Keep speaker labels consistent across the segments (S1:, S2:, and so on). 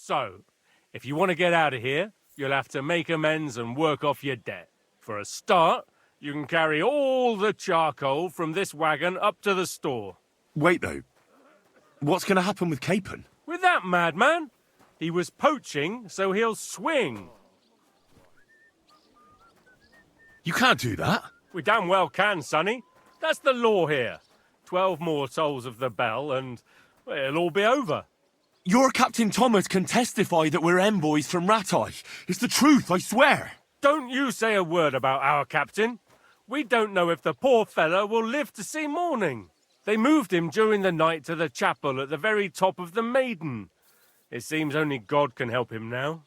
S1: So, if you want to get out of here, you'll have to make amends and work off your debt. For a start, you can carry all the charcoal from this wagon up to the store.
S2: Wait, though. What's going to happen with Capon?
S1: With that madman? He was poaching, so he'll swing.
S2: You can't do that.
S1: We damn well can, Sonny. That's the law here. 12 more tolls of the bell and well, it'll all be over.
S2: Your Captain Thomas can testify that we're envoys from Ratai. It's the truth, I swear.
S1: Don't you say a word about our captain. We don't know if the poor fellow will live to see morning. They moved him during the night to the chapel at the very top of the Maiden. It seems only God can help him now.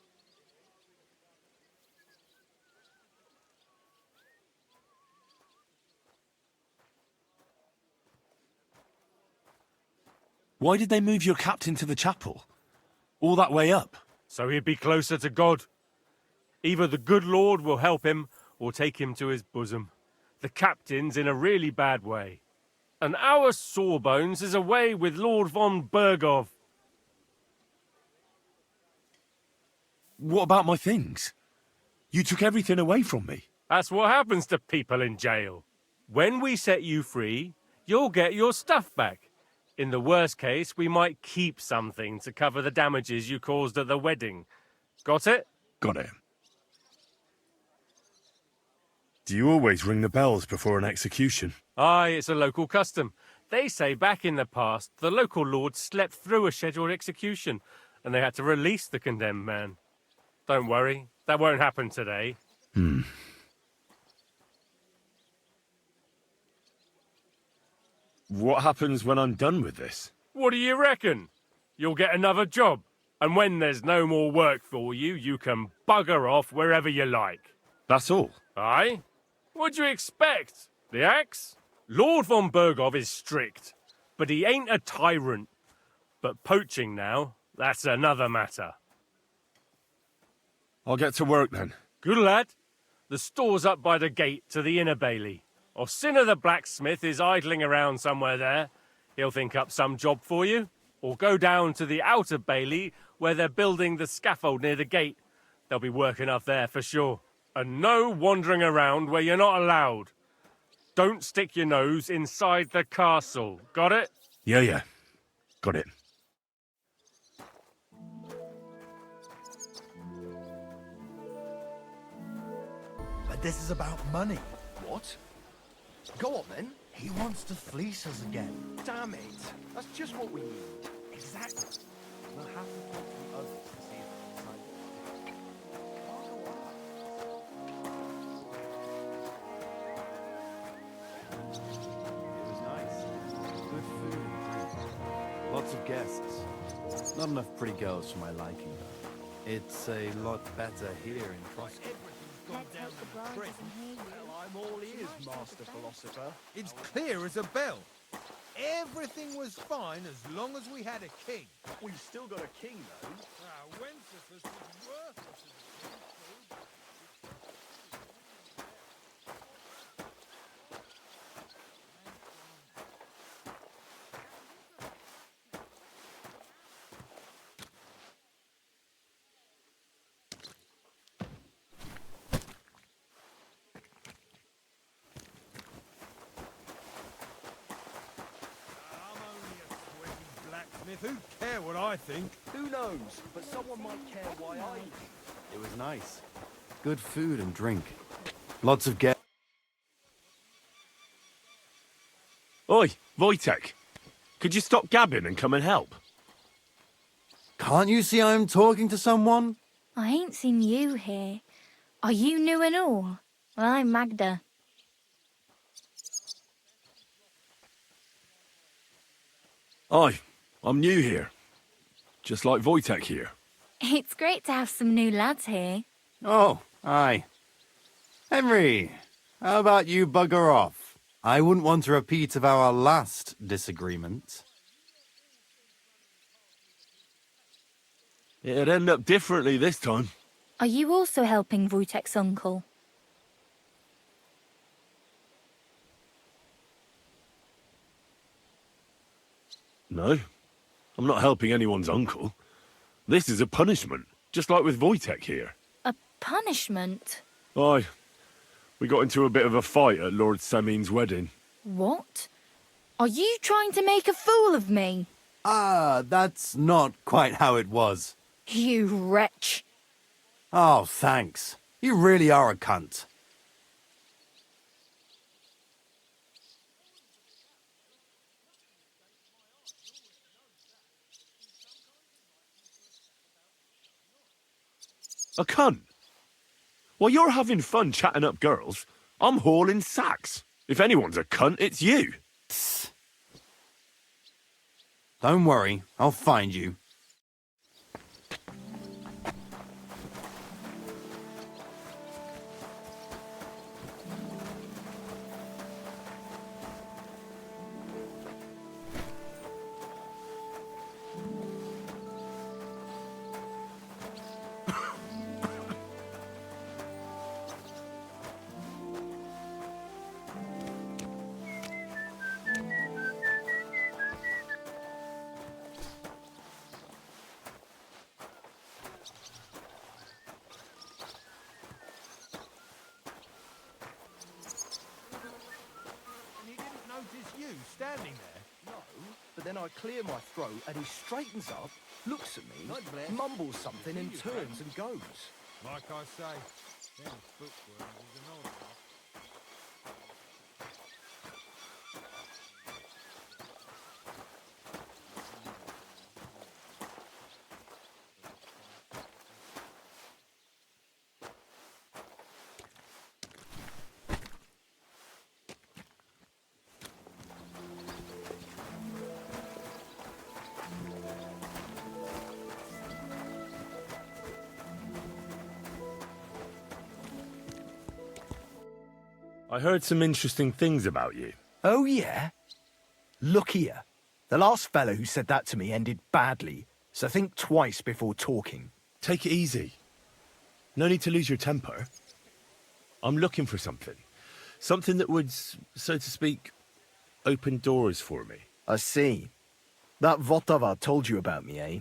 S2: Why did they move your captain to the chapel? All that way up?
S1: So he'd be closer to God. Either the good Lord will help him or take him to his bosom. The captain's in a really bad way. And our Sawbones is away with Lord von Bergov.
S2: What about my things? You took everything away from me.
S1: That's what happens to people in jail. When we set you free, you'll get your stuff back. In the worst case, we might keep something to cover the damages you caused at the wedding. Got it?
S2: Got it. Do you always ring the bells before an execution?
S1: Aye, it's a local custom. They say back in the past, the local lord slept through a scheduled execution, and they had to release the condemned man. Don't worry, that won't happen today.
S2: What happens when I'm done with this?
S1: What do you reckon? You'll get another job, and when there's no more work for you, you can bugger off wherever you like.
S2: That's all?
S1: Aye? What do you expect? The axe? Lord von Bergov is strict, but he ain't a tyrant. But poaching now, that's another matter.
S2: I'll get to work then.
S1: Good lad. The store's up by the gate to the inner bailey. Orsina the blacksmith is idling around somewhere there. He'll think up some job for you. Or go down to the outer bailey where they're building the scaffold near the gate. They'll be work enough there for sure. And no wandering around where you're not allowed. Don't stick your nose inside the castle. Got it?
S2: Yeah. Got it.
S3: But this is about money.
S4: What? Go on then.
S3: He wants to fleece us again.
S4: Damn it. That's just what we need.
S3: Exactly. We'll have to talk to the others to see if they
S5: It was nice. Good food and drink. Lots of guests. Not enough pretty girls for my liking, though. It's a lot better here in Trostland.
S4: Well, I'm all ears, Master Philosopher.
S6: It's clear as a bell. Everything was fine as long as we had a king.
S4: We've still got a king, though.
S6: Wenceslas was worthless as a king. Who care what I think?
S4: Who knows? But someone might care why I think.
S5: It was nice. Good food and drink. Lots of guests.
S2: Oi, Wojtek. Could you stop gabbing and come and help?
S5: Can't you see I'm talking to someone?
S7: I ain't seen you here. Are you new and all? Well, I'm Magda.
S2: Aye, I'm new here. Just like Wojtek here.
S7: It's great to have some new lads here.
S5: Oh, aye. Henry, how about you bugger off? I wouldn't want a repeat of our last disagreement.
S2: It'd end up differently this time.
S7: Are you also helping Wojtek's uncle?
S2: No, I'm not helping anyone's uncle. This is a punishment, just like with Wojtek here.
S7: A punishment?
S2: Aye. We got into a bit of a fight at Lord Semin's wedding.
S7: What? Are you trying to make a fool of me?
S5: Ah, that's not quite how it was.
S7: You wretch.
S5: Oh, thanks. You really are a cunt.
S2: A cunt? While you're having fun chatting up girls, I'm hauling sacks. If anyone's a cunt, it's you.
S5: Don't worry, I'll find you.
S6: And he didn't notice you standing there.
S4: No, but then I clear my throat and he straightens up, looks at me, mumbles something and turns and goes.
S6: Like I say, them bookworms is an odd lot.
S2: I heard some interesting things about you.
S4: Oh, yeah? Look here. The last fellow who said that to me ended badly, so think twice before talking.
S2: Take it easy. No need to lose your temper. I'm looking for something. Something that would, so to speak, open doors for me.
S4: I see. That Votava told you about me, eh?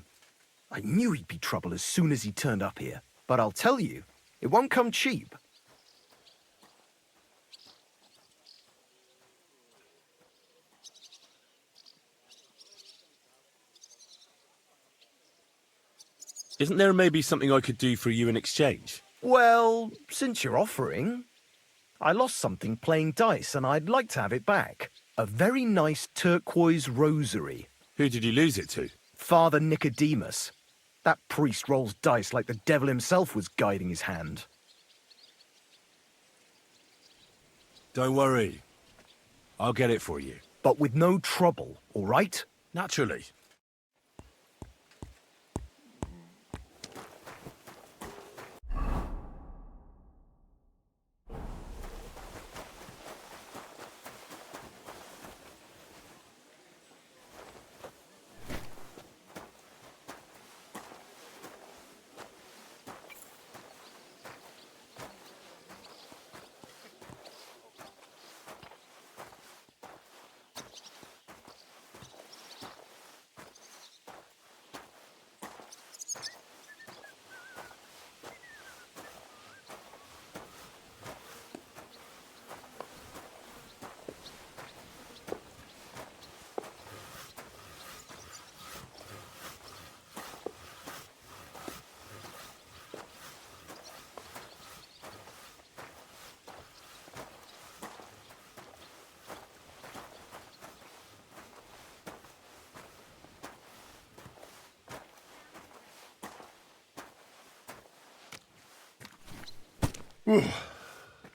S4: I knew he'd be trouble as soon as he turned up here. But I'll tell you, it won't come cheap.
S2: Isn't there maybe something I could do for you in exchange?
S4: Well, since you're offering, I lost something playing dice and I'd like to have it back. A very nice turquoise rosary.
S2: Who did you lose it to?
S4: Father Nicodemus. That priest rolls dice like the devil himself was guiding his hand.
S2: Don't worry. I'll get it for you.
S4: But with no trouble, all right?
S2: Naturally.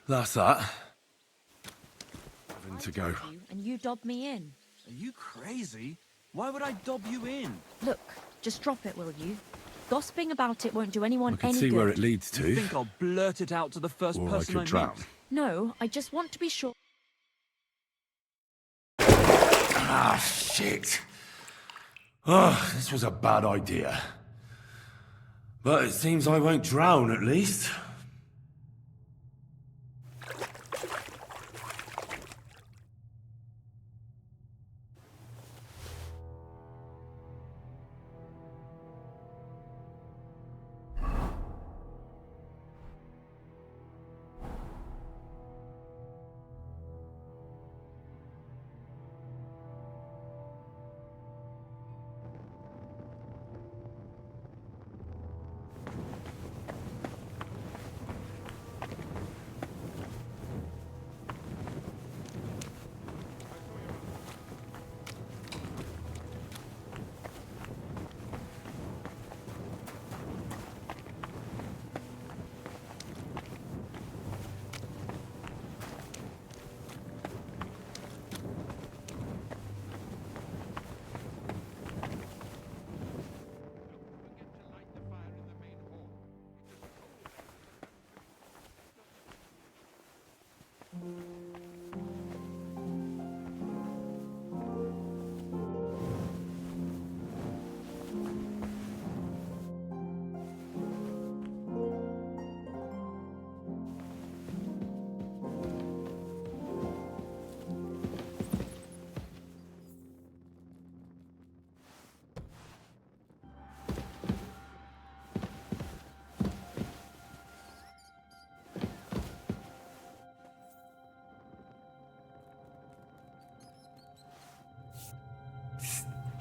S2: That's that. Having to go.
S8: And you dob me in.
S3: Are you crazy? Why would I dob you in?
S8: Look, just drop it, will you? Gossiping about it won't do anyone
S2: I can
S8: any
S2: see
S8: good.
S2: where it leads
S3: You
S2: to.
S3: think I'll blurt it out to the first
S2: Or I
S3: person
S2: could drown.
S3: meet?
S8: No, I just want to be sure.
S2: Ah, shit. Oh, this was a bad idea. But it seems I won't drown, at least.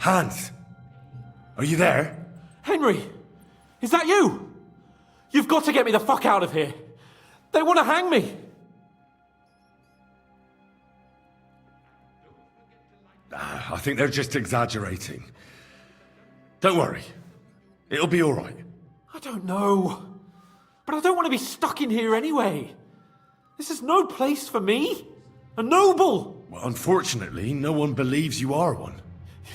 S2: Hans! Are you there?
S9: Henry! Is that you? You've got to get me the fuck out of here. They want to hang me.
S2: I think they're just exaggerating. Don't worry. It'll be all right.
S9: I don't know. But I don't want to be stuck in here anyway. This is no place for me. A noble.
S2: Well, unfortunately, no one believes you are one.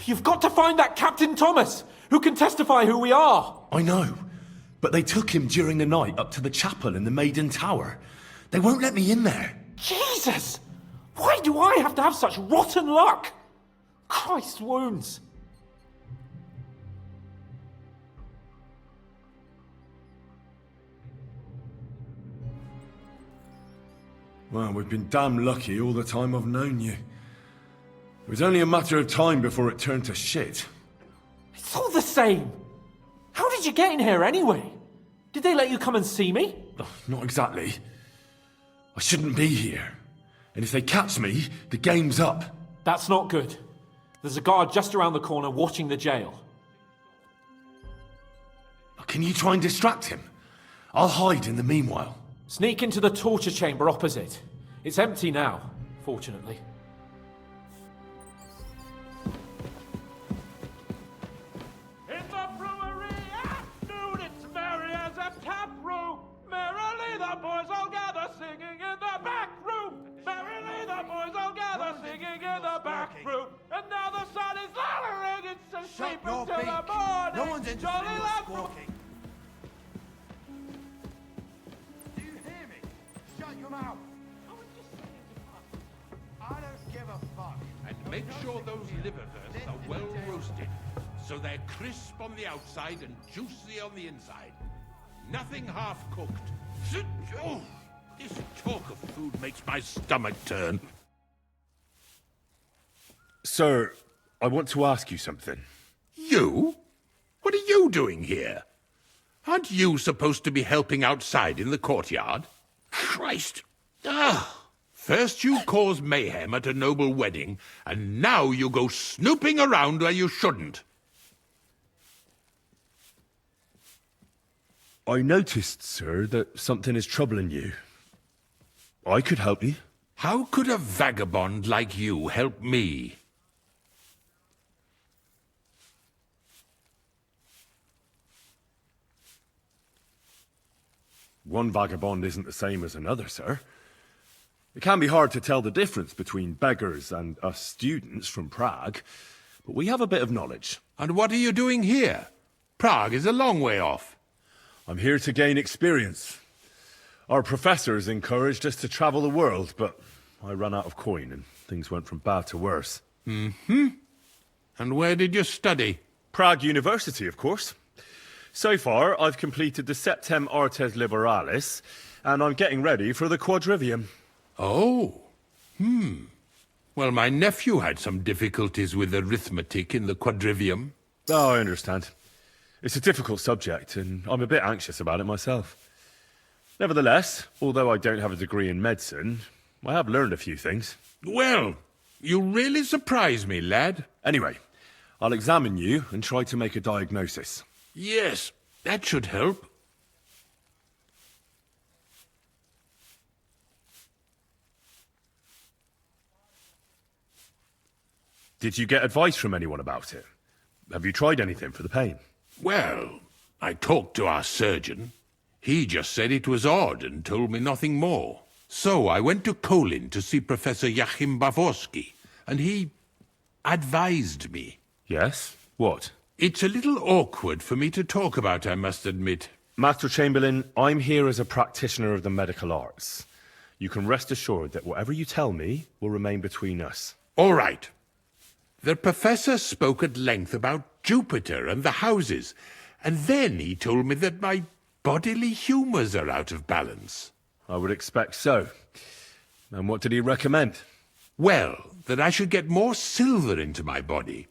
S9: You've got to find that Captain Thomas, who can testify who we are.
S2: I know. But they took him during the night up to the chapel in the Maiden Tower. They won't let me in there.
S9: Jesus! Why do I have to have such rotten luck? Christ wounds.
S2: Well, we've been damn lucky all the time I've known you. It was only a matter of time before it turned to shit.
S9: It's all the same. How did you get in here anyway? Did they let you come and see me?
S2: Oh, not exactly. I shouldn't be here. And if they catch me, the game's up.
S9: That's not good. There's a guard just around the corner watching the jail.
S2: Can you try and distract him? I'll hide in the meanwhile.
S9: Sneak into the torture chamber opposite. It's empty now, fortunately.
S1: In the brewery at noon, it's merry as a tap room. Merrily the boys all gather, singing in the back room. Merrily the boys all gather, singing in the back room. And now the sun is lowering, it's a sleep until the morning.
S6: No one's interested
S1: Jolly
S6: in your
S1: lad-
S6: squawking. Do you hear me? Shut your mouth. I don't give a fuck.
S10: And make sure those liverwursts are well roasted, so they're crisp on the outside and juicy on the inside. Nothing half-cooked. Oh, this talk of food makes my stomach turn.
S2: Sir, I want to ask you something.
S10: You? What are you doing here? Aren't you supposed to be helping outside in the courtyard? Christ! Ah! First you cause mayhem at a noble wedding, and now you go snooping around where you shouldn't.
S2: I noticed, sir, that something is troubling you. I could help you.
S10: How could a vagabond like you help me?
S2: One vagabond isn't the same as another, sir. It can be hard to tell the difference between beggars and us students from Prague, but we have a bit of knowledge.
S10: And what are you doing here? Prague is a long way off.
S2: I'm here to gain experience. Our professors encouraged us to travel the world, but I ran out of coin and things went from bad to worse.
S10: Mm-hmm. And where did you study?
S2: Prague University, of course. So far, I've completed the Septem Artes Liberalis, and I'm getting ready for the Quadrivium.
S10: Oh. Well, my nephew had some difficulties with arithmetic in the Quadrivium.
S2: Oh, I understand. It's a difficult subject, and I'm a bit anxious about it myself. Nevertheless, although I don't have a degree in medicine, I have learned a few things.
S10: Well, you really surprise me, lad.
S2: Anyway, I'll examine you and try to make a diagnosis.
S10: Yes, that should help.
S2: Did you get advice from anyone about it? Have you tried anything for the pain?
S10: Well, I talked to our surgeon. He just said it was odd and told me nothing more. So I went to Kolin to see Professor Joachim Bavorsky, and he advised me.
S2: Yes? What?
S10: It's a little awkward for me to talk about, I must admit.
S2: Master Chamberlain, I'm here as a practitioner of the medical arts. You can rest assured that whatever you tell me will remain between us.
S10: All right. The professor spoke at length about Jupiter and the houses, and then he told me that my bodily humours are out of balance.
S2: I would expect so. And what did he recommend?
S10: Well, that I should get more silver into my body.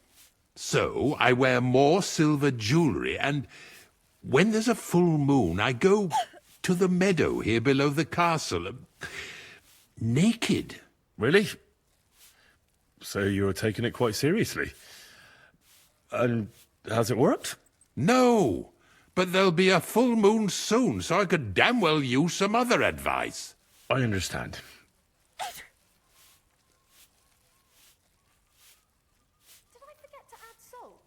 S10: So I wear more silver jewellery, and when there's a full moon, I go to the meadow here below the castle, naked.
S2: Really? So you're taking it quite seriously? And has it worked?
S10: No, but there'll be a full moon soon, so I could damn well use some other advice.
S2: I understand.
S8: Did I forget to add salt?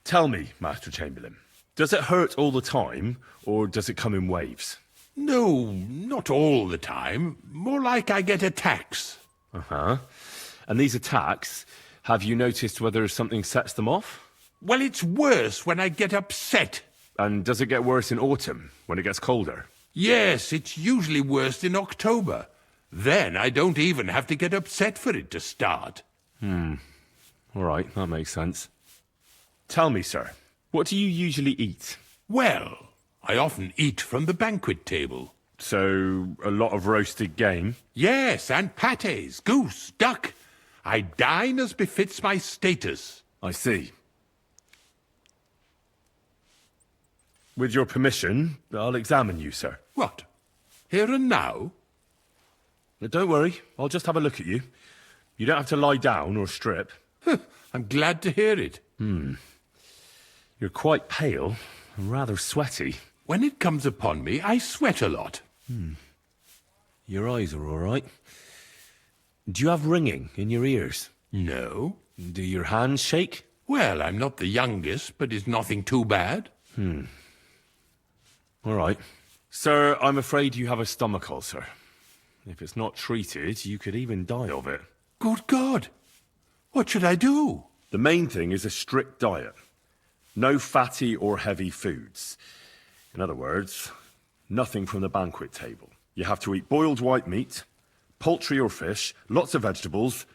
S2: Tell me, Master Chamberlain, does it hurt all the time, or does it come in waves?
S10: No, not all the time. More like I get attacks.
S2: Uh-huh. And these attacks, have you noticed whether something sets them off?
S10: Well, it's worse when I get upset.
S2: And does it get worse in autumn, when it gets colder?
S10: Yes, it's usually worst in October. Then I don't even have to get upset for it to start.
S2: All right, that makes sense. Tell me, sir, what do you usually eat?
S10: Well, I often eat from the banquet table.
S2: So, a lot of roasted game?
S10: Yes, and pâtés, goose, duck. I dine as befits my status.
S2: I see. With your permission, I'll examine you, sir.
S10: What? Here and now?
S2: Don't worry, I'll just have a look at you. You don't have to lie down or strip.
S10: I'm glad to hear it.
S2: You're quite pale and rather sweaty.
S10: When it comes upon me, I sweat a lot.
S2: Your eyes are all right. Do you have ringing in your ears?
S10: No.
S2: Do your hands shake?
S10: Well, I'm not the youngest, but it's nothing too bad.
S2: All right. Sir, I'm afraid you have a stomach ulcer. If it's not treated, you could even die of it.
S10: Good God! What should I do?
S2: The main thing is a strict diet. No fatty or heavy foods. In other words, nothing from the banquet table. You have to eat boiled white meat, poultry or fish, lots of vegetables,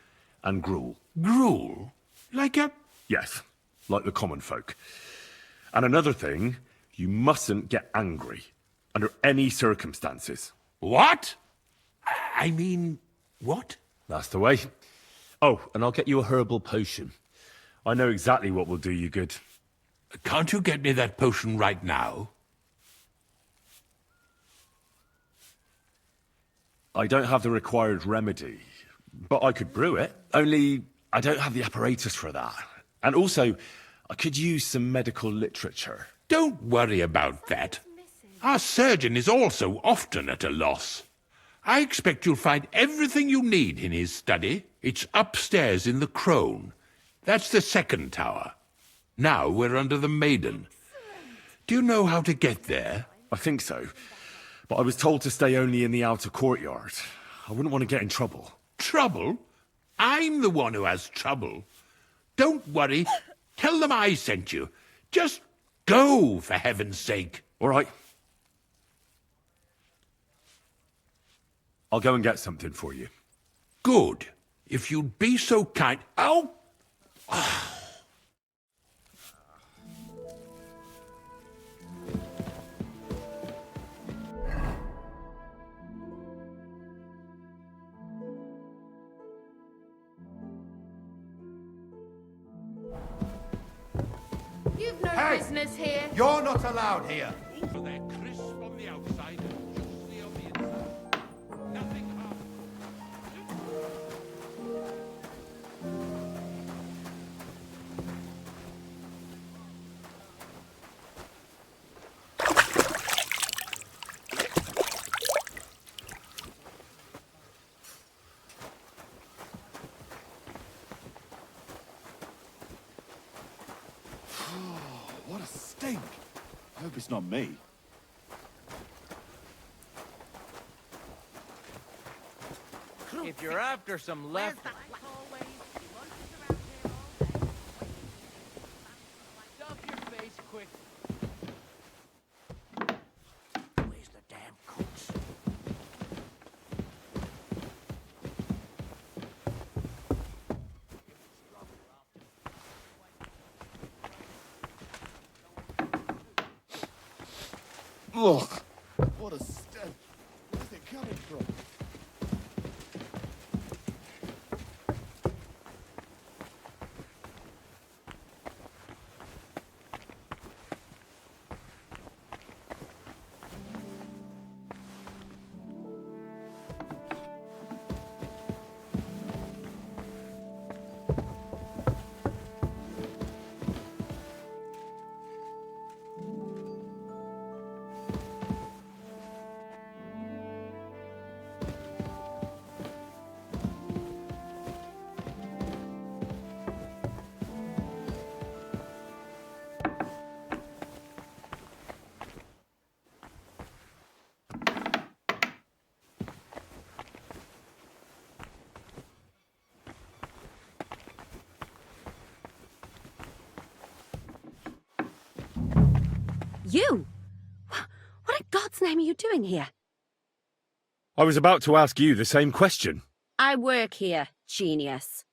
S2: and gruel.
S10: Gruel? Like a...
S2: Yes, like the common folk. And another thing, you mustn't get angry, under any circumstances.
S10: What? I mean, what?
S2: That's the way. Oh, and I'll get you a herbal potion. I know exactly what will do you good.
S10: Can't you get me that potion right now?
S2: I don't have the required remedy, but I could brew it. Only, I don't have the apparatus for that. And also, I could use some medical literature.
S10: Don't worry about that. Our surgeon is also often at a loss. I expect you'll find everything you need in his study. It's upstairs in the Crone. That's the second tower. Now we're under the Maiden. Do you know how to get there?
S2: I think so. But I was told to stay only in the outer courtyard. I wouldn't want to get in trouble.
S10: Trouble? I'm the one who has trouble. Don't worry. Tell them I sent you. Just go, for heaven's sake.
S2: All right. I'll go and get something for you.
S10: Good. If you'd be so kind... Ow!
S11: You've no business here.
S6: You're not allowed here.
S10: So they're crisp on the outside and juicy on the inside. Nothing half.
S3: What a stink! I hope it's not me.
S6: If you're after some left... Dump your face quick. Where's the damn cooks?
S3: Ugh! What a stench! Where's it coming from?
S12: You? What in God's name are you doing here?
S2: I was about to ask you the same question.
S12: I work here, genius.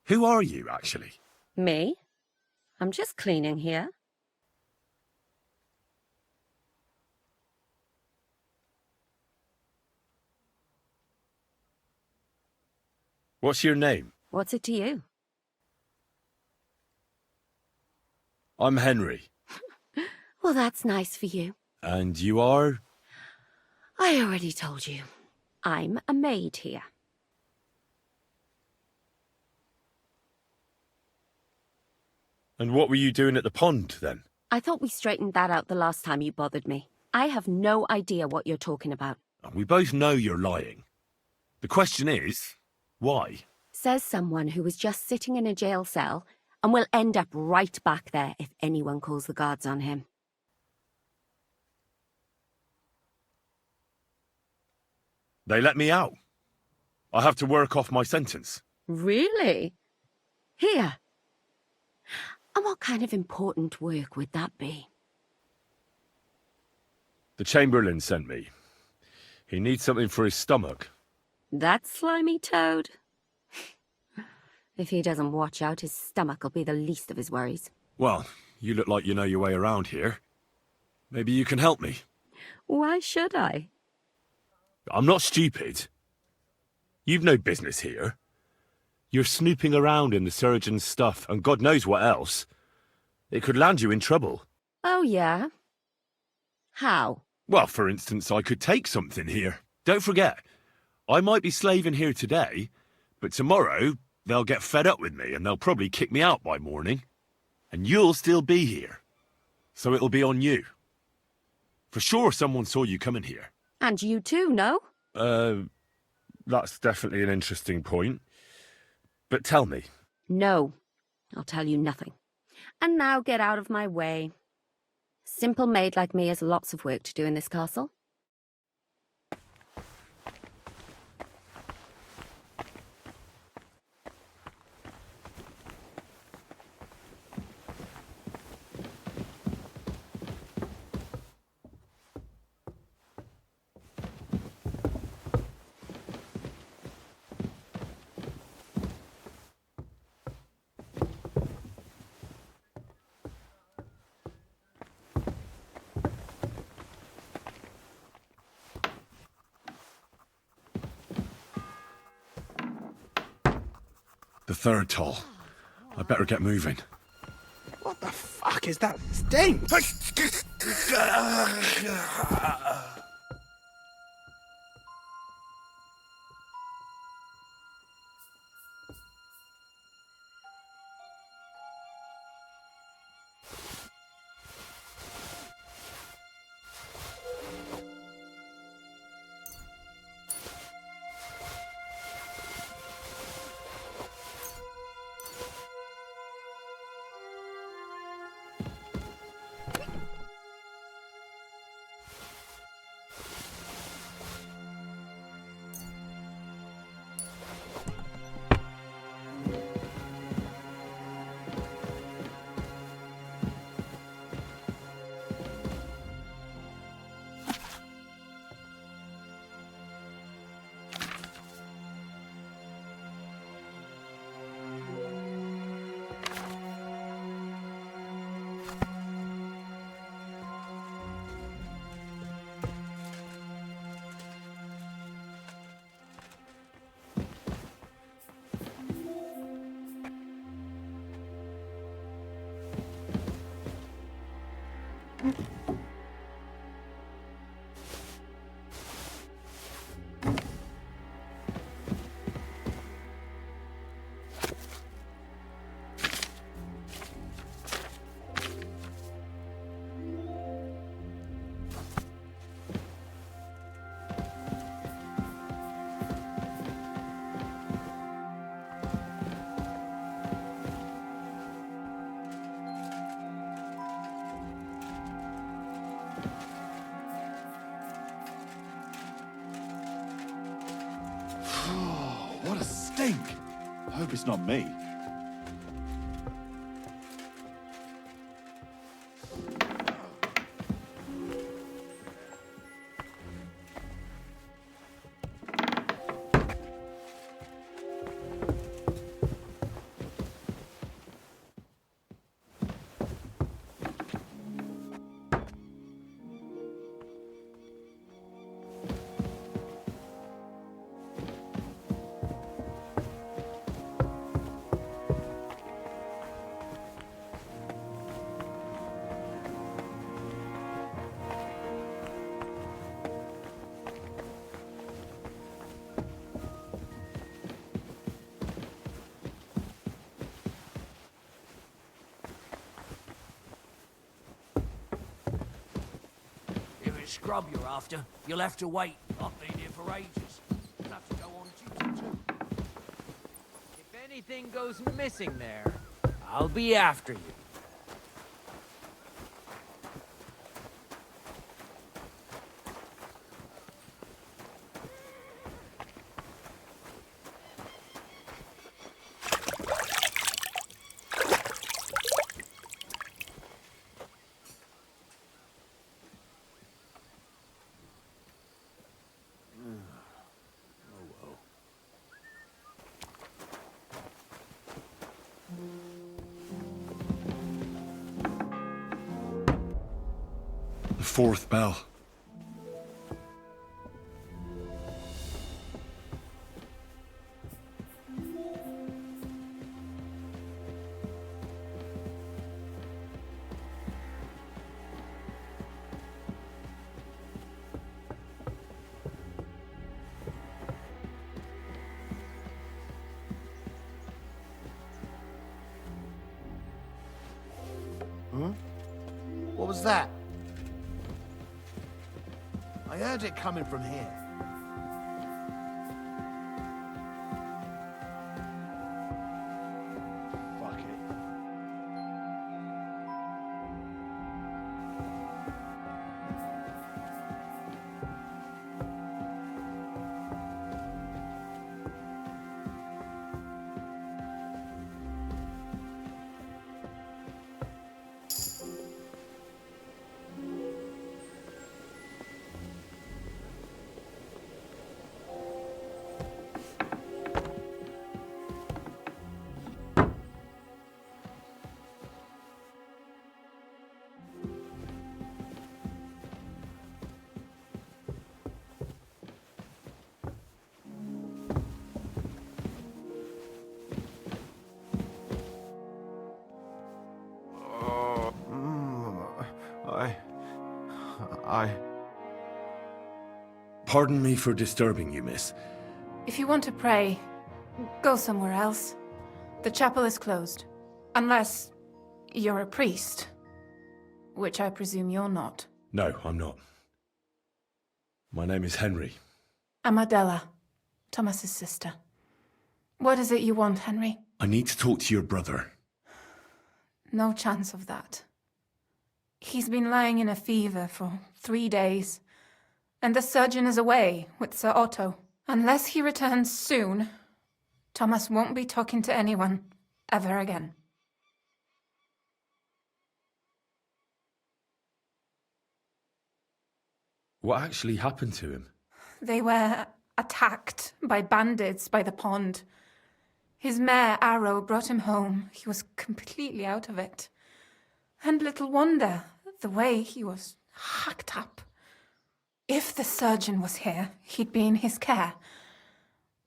S2: Who are you, actually?
S12: Me? I'm just cleaning here.
S2: What's your name?
S12: What's it to you?
S2: I'm Henry.
S12: Well, that's nice for you.
S2: And you are?
S12: I already told you. I'm a maid here.
S2: And what were you doing at the pond, then?
S12: I thought we straightened that out the last time you bothered me. I have no idea what you're talking about.
S2: We both know you're lying. The question is, why?
S12: Says someone who was just sitting in a jail cell and will end up right back there if anyone calls the guards on him.
S2: They let me out. I have to work off my sentence.
S12: Really? Here. And what kind of important work would that be?
S2: The Chamberlain sent me. He needs something for his stomach.
S12: That slimy toad? If he doesn't watch out, his stomach will be the least of his worries.
S2: Well, you look like you know your way around here. Maybe you can help me.
S12: Why should I?
S2: I'm not stupid. You've no business here. You're snooping around in the surgeon's stuff, and God knows what else. It could land you in trouble.
S12: Oh, yeah? How?
S2: Well, for instance, I could take something here. Don't forget, I might be slaving here today, but tomorrow they'll get fed up with me and they'll probably kick me out by morning. And you'll still be here. So it'll be on you. For sure someone saw you coming here.
S12: And you too, no?
S2: That's definitely an interesting point. But tell me.
S12: No, I'll tell you nothing. And now get out of my way. Simple maid like me has lots of work to do in this castle.
S2: The third toll. I better get moving.
S4: What the fuck is that stink?
S3: What a stink! I hope it's not me.
S13: grub you're after, you'll have to wait. I've been here for ages. You'll have to go on duty too.
S6: If anything goes missing there, I'll be after you.
S2: The fourth bell.
S3: What was that? I heard it coming from here. Fuck it.
S2: Pardon me for disturbing you, miss.
S11: If you want to pray, go somewhere else. The chapel is closed. Unless you're a priest. Which I presume you're not.
S2: No, I'm not. My name is Henry.
S11: I'm Adela, Thomas's sister. What is it you want, Henry?
S2: I need to talk to your brother.
S11: No chance of that. He's been lying in a fever for 3 days. And the surgeon is away with Sir Otto. Unless he returns soon, Thomas won't be talking to anyone ever again.
S2: What actually happened to him?
S11: They were attacked by bandits by the pond. His mare, Arrow, brought him home. He was completely out of it. And little wonder, the way he was hacked up. If the surgeon was here, he'd be in his care.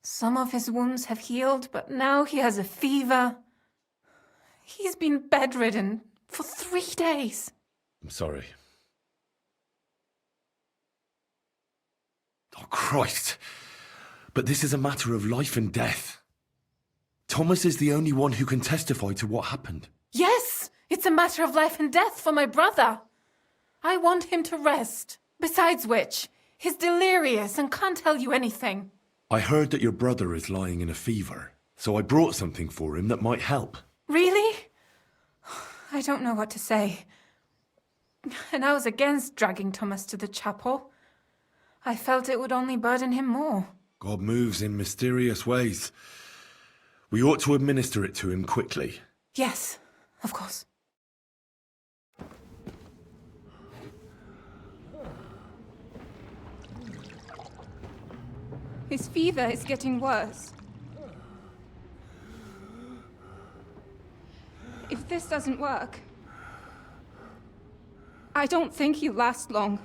S11: Some of his wounds have healed, but now he has a fever. He's been bedridden for 3 days.
S2: I'm sorry. Oh, Christ. But this is a matter of life and death. Thomas is the only one who can testify to what happened.
S11: Yes, it's a matter of life and death for my brother. I want him to rest. Besides which, he's delirious and can't tell you anything.
S2: I heard that your brother is lying in a fever, so I brought something for him that might help.
S11: Really? I don't know what to say. And I was against dragging Thomas to the chapel. I felt it would only burden him more.
S2: God moves in mysterious ways. We ought to administer it to him quickly.
S11: Yes, of course. His fever is getting worse. If this doesn't work, I don't think he'll last long.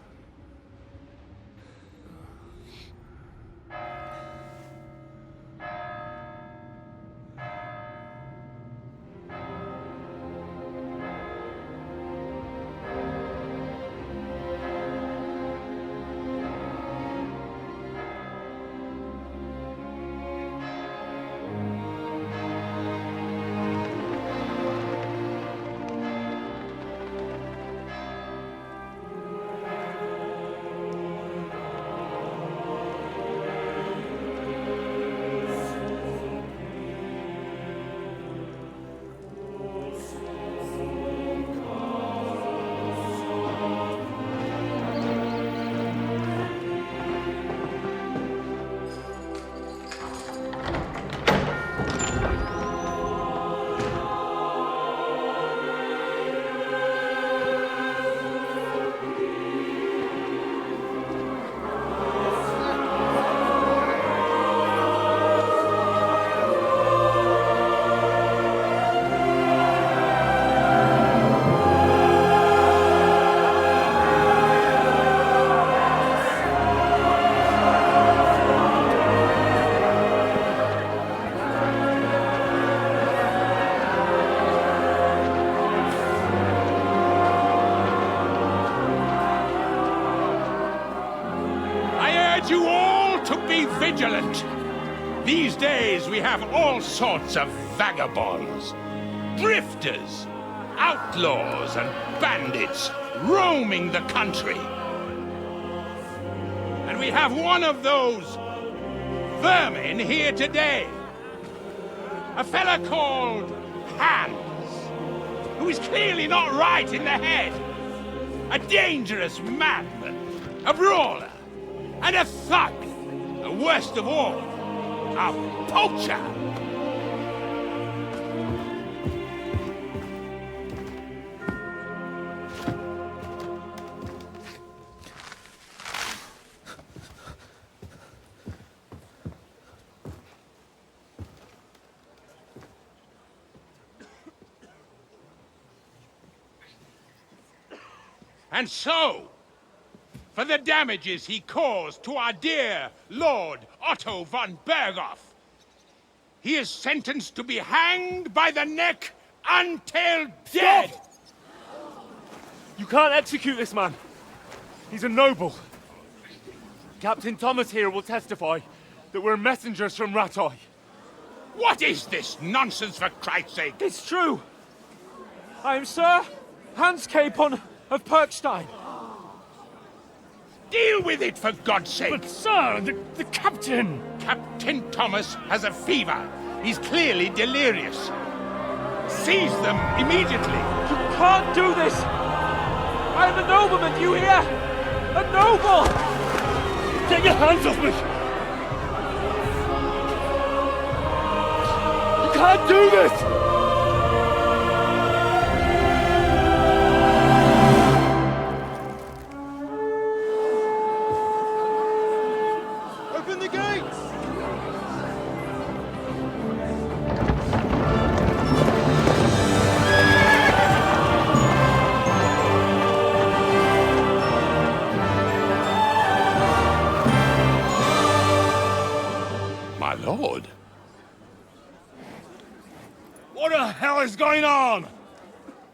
S10: urge you all to be vigilant. These days we have all sorts of vagabonds, drifters, outlaws and bandits roaming the country. And we have one of those vermin here today. A fella called Hans, who is clearly not right in the head. A dangerous madman, a brawler, and a thug. And worst of all, a poacher. And so, for the damages he caused to our dear Lord Otto von Berghoff, he is sentenced to be hanged by the neck until dead!
S1: Stop! You can't execute this man. He's a noble. Captain Thomas here will testify that we're messengers from Ratoi.
S10: What is this nonsense, for Christ's sake?
S9: It's true. I am Sir Hans Capon of Perkstein.
S10: Deal with it, for God's sake!
S1: But, sir, the captain...
S10: Captain Thomas has a fever. He's clearly delirious. Seize them immediately.
S9: You can't do this! I am a nobleman, you hear? A noble!
S1: Get your hands off me! You can't do this!
S6: Open the gates!
S10: My lord.
S1: What the hell is going on?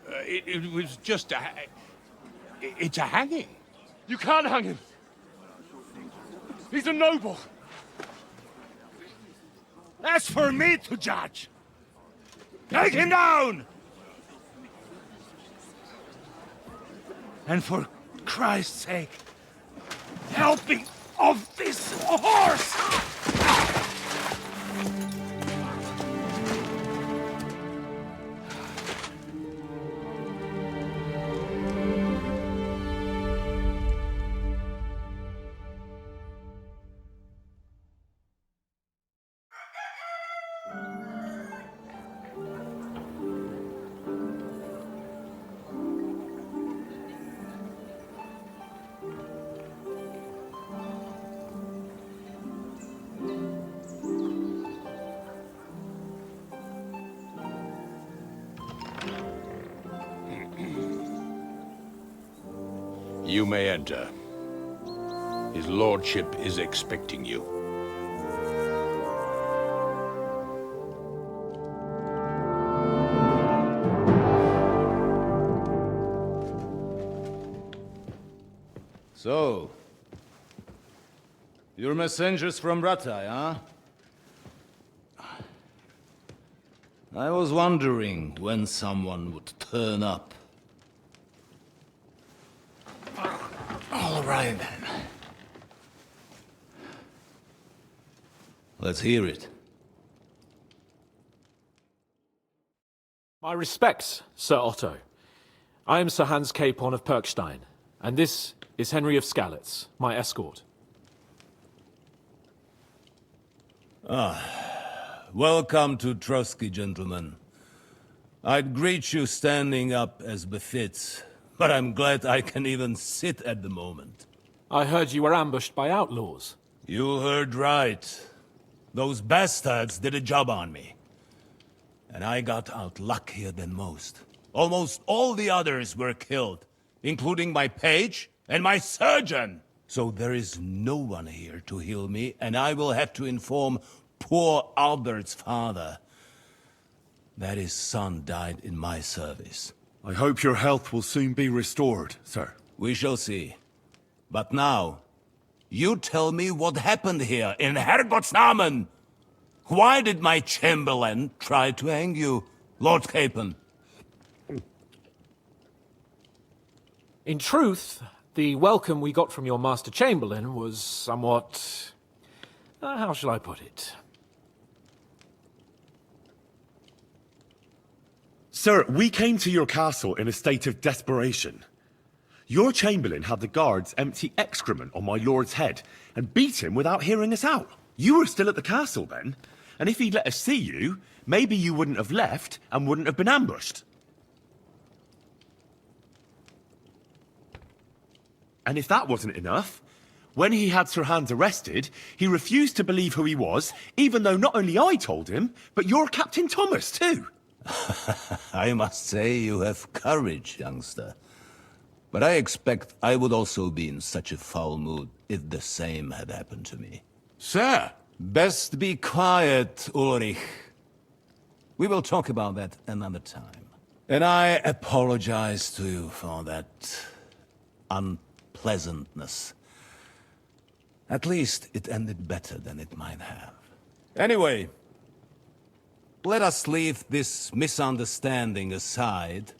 S10: It was just a... It's a hanging.
S1: You can't hang him. He's a noble. That's for me to judge. Take him down! And for Christ's sake, help me off this horse!
S10: You may enter. His lordship is expecting you.
S5: So, you're messengers from Ratai, huh? I was wondering when someone would turn up. All right, then. Let's hear it.
S9: My respects, Sir Otto. I am Sir Hans Capon of Perkstein, and this is Henry of Skalitz, my escort.
S5: Welcome to Trotsky, gentlemen. I'd greet you standing up as befits, but I'm glad I can even sit at the moment.
S9: I heard you were ambushed by outlaws.
S5: You heard right. Those bastards did a job on me. And I got out luckier than most. Almost all the others were killed, including my page and my surgeon. So there is no one here to heal me, and I will have to inform poor Albert's father that his son died in my service.
S2: I hope your health will soon be restored, sir.
S5: We shall see. But now,
S13: You tell me what happened here in Herrgottsnamen. Why did my chamberlain try to hang you, Lord Capon?
S9: In truth, the welcome we got from your Master Chamberlain was somewhat... how shall I put it?
S2: Sir, we came to your castle in a state of desperation. Your Chamberlain had the guards empty excrement on my lord's head and beat him without hearing us out. You were still at the castle then, and if he'd let us see you, maybe you wouldn't have left and wouldn't have been ambushed. And if that wasn't enough, when he had Sir Hans arrested, he refused to believe who he was, even though not only I told him, but your Captain Thomas too.
S13: I must say you have courage, youngster. But I expect I would also be in such a foul mood if the same had happened to me.
S10: Sir!
S13: Best be quiet, Ulrich. We will talk about that another time. And I apologize to you for that unpleasantness. At least it ended better than it might have. Anyway, let us leave this misunderstanding aside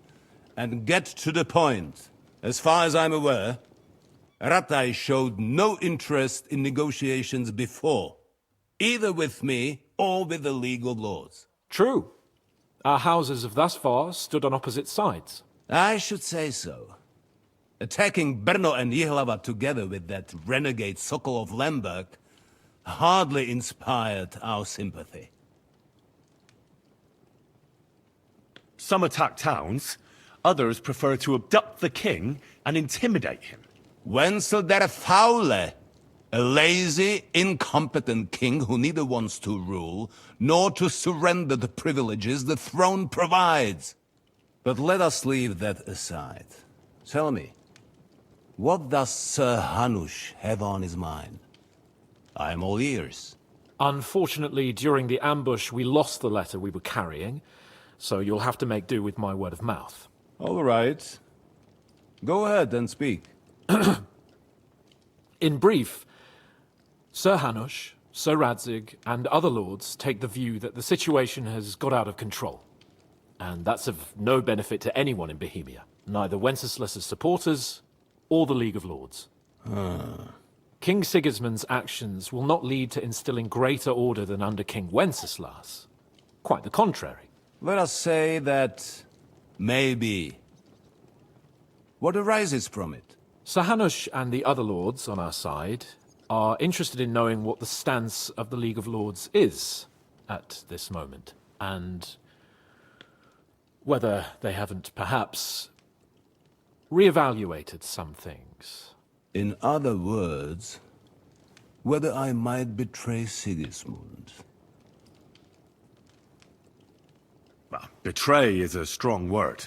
S13: and get to the point. As far as I'm aware, Ratai showed no interest in negotiations before, either with me or with the League of Lords.
S9: True. Our houses have thus far stood on opposite sides.
S13: I should say so. Attacking Brno and Jihlava together with that renegade Sokol of Lemberg hardly inspired our sympathy.
S2: Some attack towns, others prefer to abduct the king and intimidate him.
S13: Wenzel der Faule, a lazy, incompetent king who neither wants to rule nor to surrender the privileges the throne provides. But let us leave that aside. Tell me, what does Sir Hanush have on his mind? I am all ears.
S9: Unfortunately, during the ambush, we lost the letter we were carrying, so you'll have to make do with my word of mouth.
S13: All right. Go ahead and speak.
S9: In brief, Sir Hanush, Sir Radzig, and other lords take the view that the situation has got out of control. And that's of no benefit to anyone in Bohemia, neither Wenceslas's supporters or the League of Lords. King Sigismund's actions will not lead to instilling greater order than under King Wenceslas. Quite the contrary.
S13: Let us say that maybe. What arises from it?
S9: Sir Hanush and the other lords on our side are interested in knowing what the stance of the League of Lords is at this moment, and whether they haven't perhaps reevaluated some things.
S13: In other words, whether I might betray Sigismund.
S2: Well, betray is a strong word.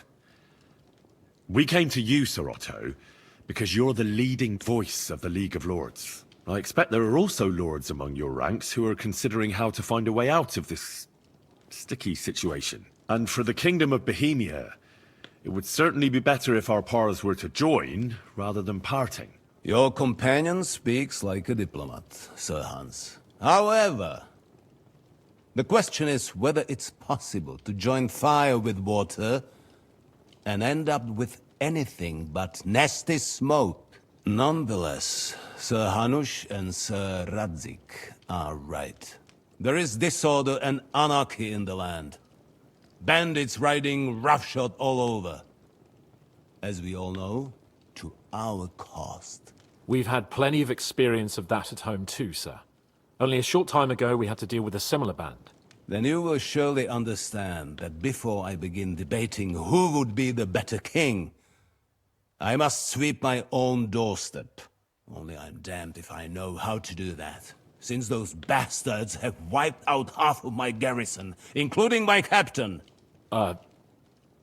S2: We came to you, Sir Otto, because you're the leading voice of the League of Lords. I expect there are also lords among your ranks who are considering how to find a way out of this sticky situation. And for the Kingdom of Bohemia, it would certainly be better if our paths were to join rather than parting.
S13: Your companion speaks like a diplomat, Sir Hans. However, the question is whether it's possible to join fire with water and end up with anything but nasty smoke. Nonetheless, Sir Hanush and Sir Radzig are right. There is disorder and anarchy in the land. Bandits riding roughshod all over. As we all know, to our cost.
S9: We've had plenty of experience of that at home too, sir. Only a short time ago we had to deal with a similar band.
S13: Then you will surely understand that before I begin debating who would be the better king, I must sweep my own doorstep. Only I'm damned if I know how to do that, since those bastards have wiped out half of my garrison, including my captain.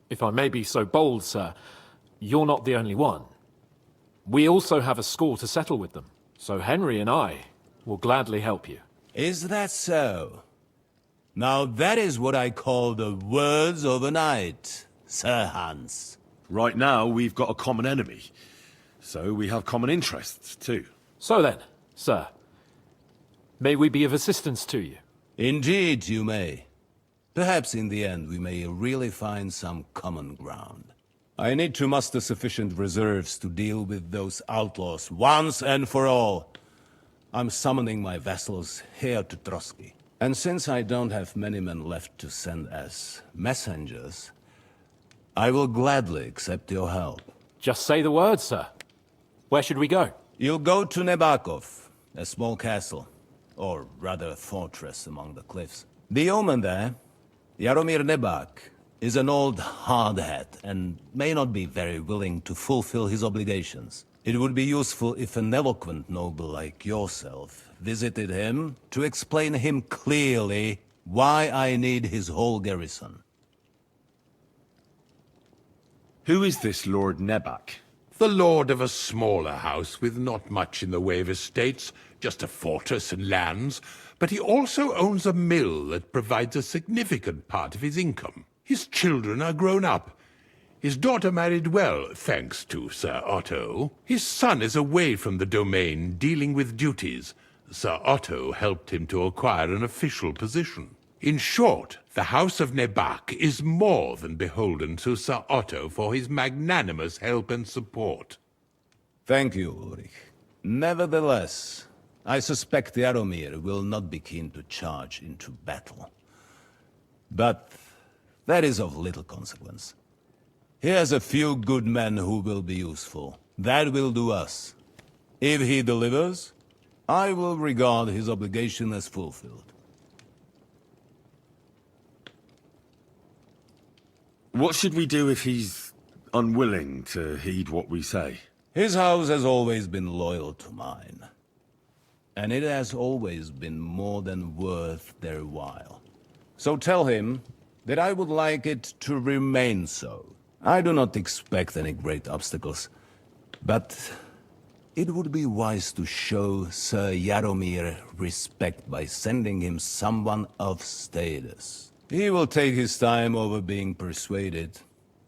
S9: If I may be so bold, sir, you're not the only one. We also have a score to settle with them, so Henry and I will gladly help you.
S13: Is that so? Now that is what I call the words of a knight, Sir Hans.
S2: Right now, we've got a common enemy, so we have common interests too.
S9: So then, Sir, may we be of assistance to you?
S13: Indeed, you may. Perhaps in the end we may really find some common ground. I need to muster sufficient reserves to deal with those outlaws once and for all. I'm summoning my vassals here to Trotsky. And since I don't have many men left to send as messengers, I will gladly accept your help.
S9: Just say the word, sir. Where should we go?
S13: You'll go to Nebakov, a small castle, or rather a fortress among the cliffs. The yeoman there, Jaromir Nebak, is an old hardhat and may not be very willing to fulfill his obligations. It would be useful if an eloquent noble like yourself visited him to explain him clearly why I need his whole garrison.
S2: Who is this Lord Nebak?
S10: The lord of a smaller house with not much in the way of estates, just a fortress and lands, but he also owns a mill that provides a significant part of his income. His children are grown up. His daughter married well, thanks to Sir Otto. His son is away from the domain, dealing with duties. Sir Otto helped him to acquire an official position. In short, the House of Nebak is more than beholden to Sir Otto for his magnanimous help and support.
S13: Thank you, Ulrich. Nevertheless, I suspect Jaromir will not be keen to charge into battle. But that is of little consequence. He has a few good men who will be useful. That will do us. If he delivers, I will regard his obligation as fulfilled.
S2: What should we do if he's unwilling to heed what we say?
S13: His house has always been loyal to mine. And it has always been more than worth their while. So tell him that I would like it to remain so. I do not expect any great obstacles, but it would be wise to show Sir Jaromir respect by sending him someone of status. He will take his time over being persuaded,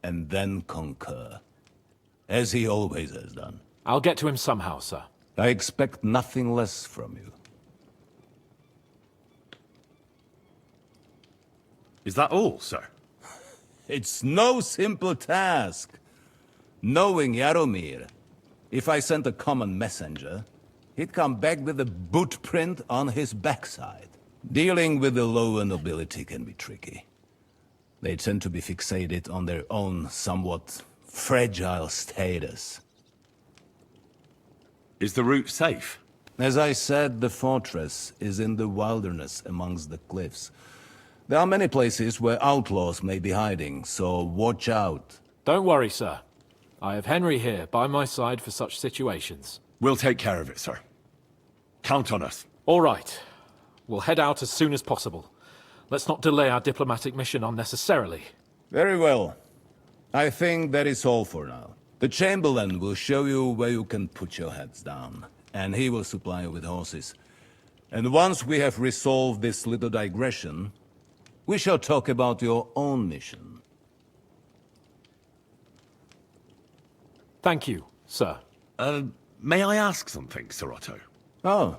S13: and then concur. As he always has done.
S9: I'll get to him somehow, sir.
S13: I expect nothing less from you.
S2: Is that all, sir?
S13: It's no simple task. Knowing Jaromir, if I sent a common messenger, he'd come back with a boot print on his backside. Dealing with the lower nobility can be tricky. They tend to be fixated on their own somewhat fragile status.
S2: Is the route safe?
S13: As I said, the fortress is in the wilderness amongst the cliffs. There are many places where outlaws may be hiding, so watch out.
S9: Don't worry, sir. I have Henry here by my side for such situations.
S2: We'll take care of it, sir. Count on us.
S9: All right. We'll head out as soon as possible. Let's not delay our diplomatic mission unnecessarily.
S13: Very well. I think that is all for now. The Chamberlain will show you where you can put your heads down, and he will supply you with horses. And once we have resolved this little digression, we shall talk about your own mission.
S9: Thank you, sir.
S2: May I ask something, Sir Otto?
S13: Oh.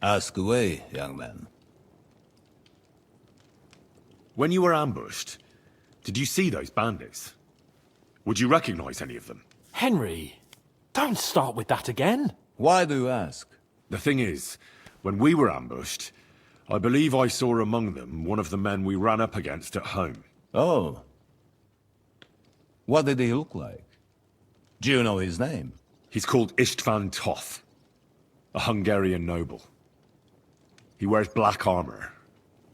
S13: Ask away, young man.
S2: When you were ambushed, did you see those bandits? Would you recognize any of them?
S9: Henry, don't start with that again.
S13: Why do you ask?
S2: The thing is, when we were ambushed, I believe I saw among them one of the men we ran up against at home.
S13: Oh. What did he look like? Do you know his name?
S2: He's called Istvan Toth, a Hungarian noble. He wears black armor.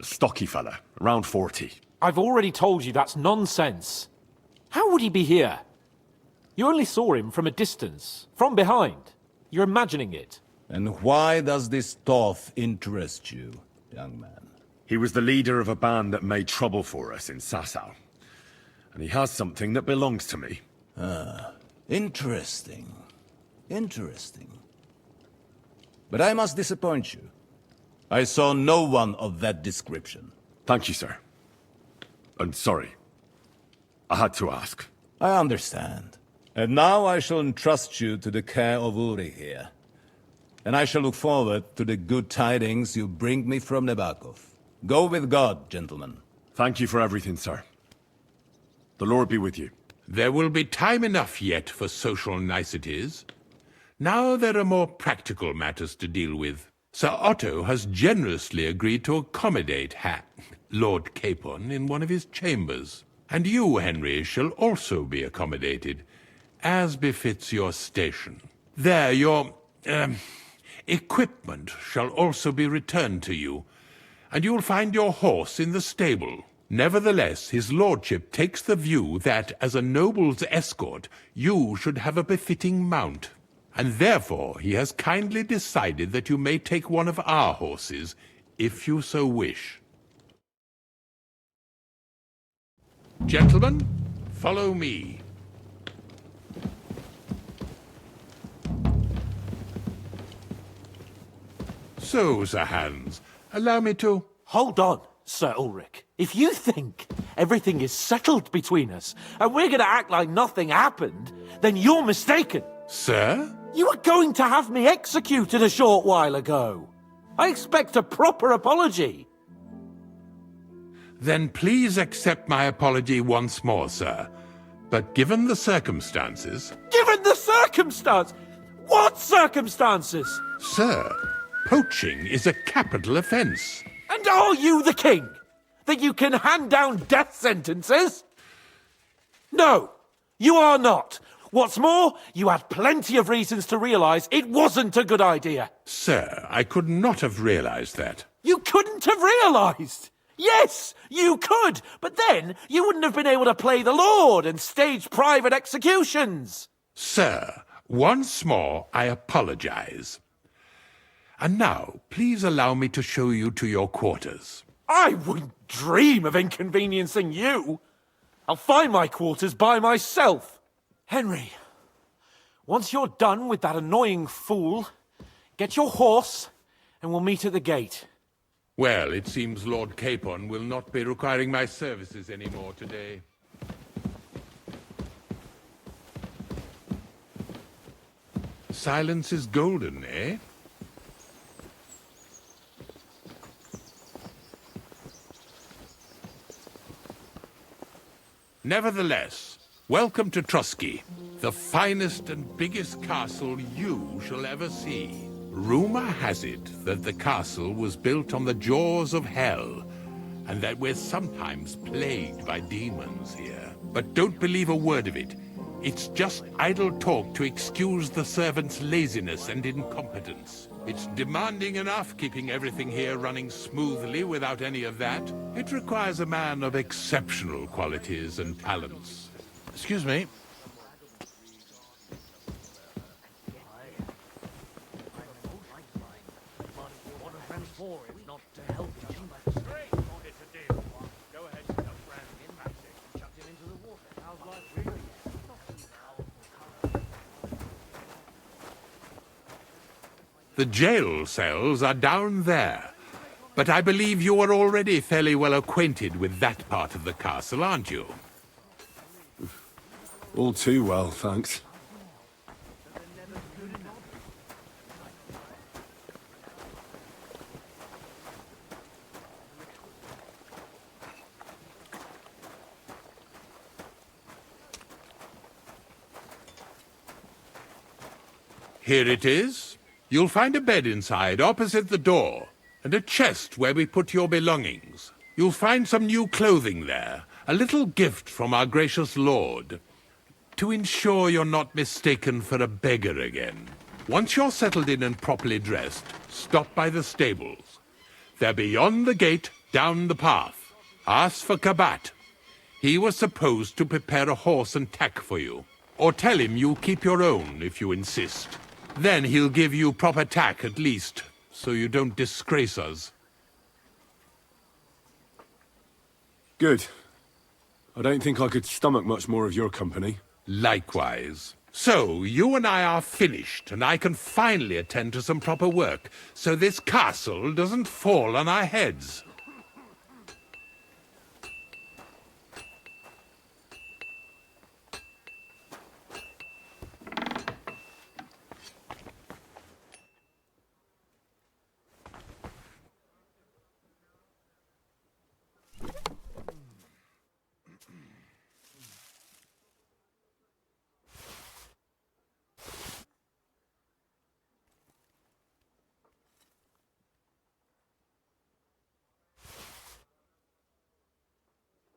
S2: A stocky fella, around 40.
S9: I've already told you that's nonsense. How would he be here? You only saw him from a distance, from behind. You're imagining it.
S13: And why does this Toth interest you, young man?
S2: He was the leader of a band that made trouble for us in Sasau. And he has something that belongs to me.
S13: Ah, interesting. Interesting. But I must disappoint you. I saw no one of that description.
S2: Thank you, sir. And sorry. I had to ask.
S13: I understand. And now I shall entrust you to the care of Uri here. and I shall look forward to the good tidings you bring me from Nebakov. Go with God, gentlemen.
S2: Thank you for everything, sir. The Lord be with you.
S10: There will be time enough yet for social niceties. Now there are more practical matters to deal with. Sir Otto has generously agreed to accommodate Lord Capon in one of his chambers. And you, Henry, shall also be accommodated, as befits your station. There, your equipment shall also be returned to you, and you'll find your horse in the stable. Nevertheless, his lordship takes the view that, as a noble's escort, you should have a befitting mount. And therefore he has kindly decided that you may take one of our horses, if you so wish. Gentlemen, follow me. So, Sir Hans, allow me to...
S9: Hold on, Sir Ulrich. If you think everything is settled between us, and we're going to act like nothing happened, then you're mistaken.
S10: Sir?
S9: You were going to have me executed a short while ago. I expect a proper apology.
S10: Then please accept my apology once more, sir. But given the circumstances...
S9: Given the circumstance? What circumstances?
S10: Sir, poaching is a capital offence.
S9: And are you the king? That you can hand down death sentences? No, you are not. What's more, you had plenty of reasons to realise it wasn't a good idea.
S10: Sir, I could not have realised that.
S9: You couldn't have realised? Yes, you could, but then you wouldn't have been able to play the Lord and stage private executions.
S10: Sir, once more I apologise. And now, please allow me to show you to your quarters.
S9: I wouldn't dream of inconveniencing you. I'll find my quarters by myself. Henry, once you're done with that annoying fool, get your horse and we'll meet at the gate.
S10: Well, it seems Lord Capon will not be requiring my services anymore today. Silence is golden, eh? Nevertheless, welcome to Trotsky, the finest and biggest castle you shall ever see. Rumor has it that the castle was built on the jaws of hell, and that we're sometimes plagued by demons here. But don't believe a word of it. It's just idle talk to excuse the servants' laziness and incompetence. It's demanding enough keeping everything here running smoothly without any of that. It requires a man of exceptional qualities and talents.
S5: Excuse me.
S10: The jail cells are down there, but I believe you are already fairly well acquainted with that part of the castle, aren't you?
S2: All too well, thanks.
S10: Here it is. You'll find a bed inside, opposite the door, and a chest where we put your belongings. You'll find some new clothing there, a little gift from our gracious lord, to ensure you're not mistaken for a beggar again. Once you're settled in and properly dressed, stop by the stables. They're beyond the gate, down the path. Ask for Kabat. He was supposed to prepare a horse and tack for you. Or tell him you'll keep your own if you insist. Then he'll give you proper tack at least, so you don't disgrace us.
S2: Good. I don't think I could stomach much more of your company.
S10: Likewise. So, you and I are finished, and I can finally attend to some proper work, so this castle doesn't fall on our heads.